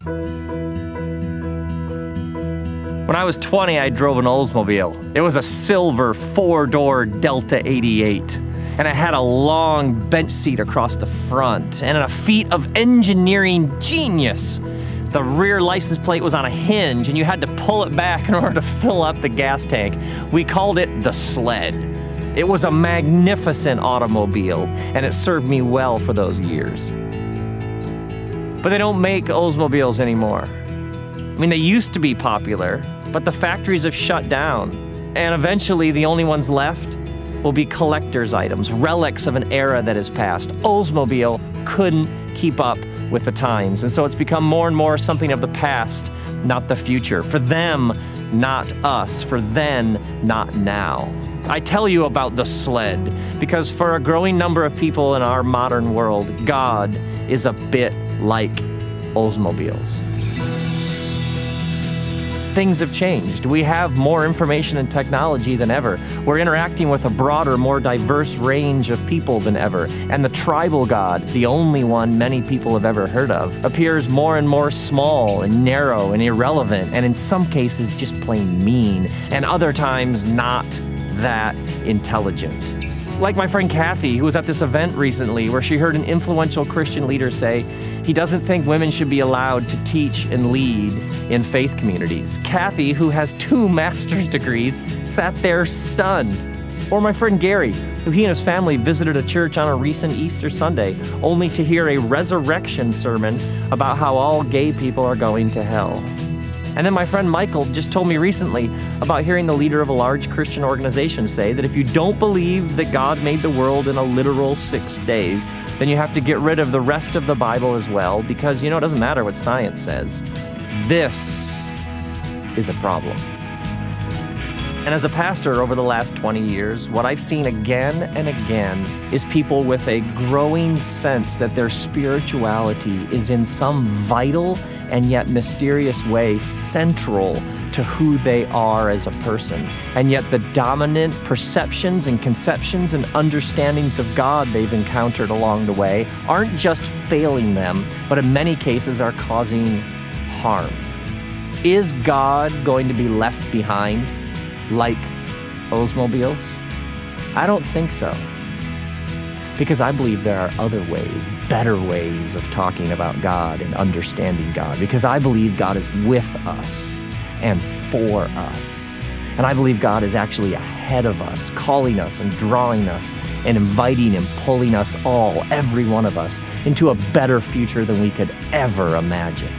When I was 20, I drove an Oldsmobile. It was a silver 4-door Delta 88. And it had a long bench seat across the front. And a feat of engineering genius, the rear license plate was on a hinge and you had to pull it back in order to fill up the gas tank. We called it the sled. It was a magnificent automobile and it served me well for those years. But they don't make Oldsmobiles anymore. I mean, they used to be popular, but the factories have shut down. And eventually the only ones left will be collector's items, relics of an era that has passed. Oldsmobile couldn't keep up with the times, and so it's become more and more something of the past, not the future. For them, not us. For then, not now. I tell you about the sled because for a growing number of people in our modern world, God is a bit like Oldsmobiles. Things have changed. We have more information and technology than ever. We're interacting with a broader, more diverse range of people than ever. And the tribal God, the only one many people have ever heard of, appears more and more small and narrow and irrelevant, and in some cases just plain mean, and other times not that intelligent. Like my friend Kathy, who was at this event recently where she heard an influential Christian leader say he doesn't think women should be allowed to teach and lead in faith communities. Kathy, who has 2 master's degrees, sat there stunned. Or my friend Gary, who he and his family visited a church on a recent Easter Sunday, only to hear a resurrection sermon about how all gay people are going to hell. And then my friend Michael just told me recently about hearing the leader of a large Christian organization say that if you don't believe that God made the world in a literal 6 days, then you have to get rid of the rest of the Bible as well, because, it doesn't matter what science says. This is a problem. And as a pastor over the last 20 years, what I've seen again and again is people with a growing sense that their spirituality is in some vital and yet mysterious way central to who they are as a person. And yet the dominant perceptions and conceptions and understandings of God they've encountered along the way aren't just failing them, but in many cases are causing harm. Is God going to be left behind like Oldsmobiles? I don't think so. Because I believe there are other ways, better ways of talking about God and understanding God. Because I believe God is with us and for us. And I believe God is actually ahead of us, calling us and drawing us and inviting and pulling us all, every one of us, into a better future than we could ever imagine.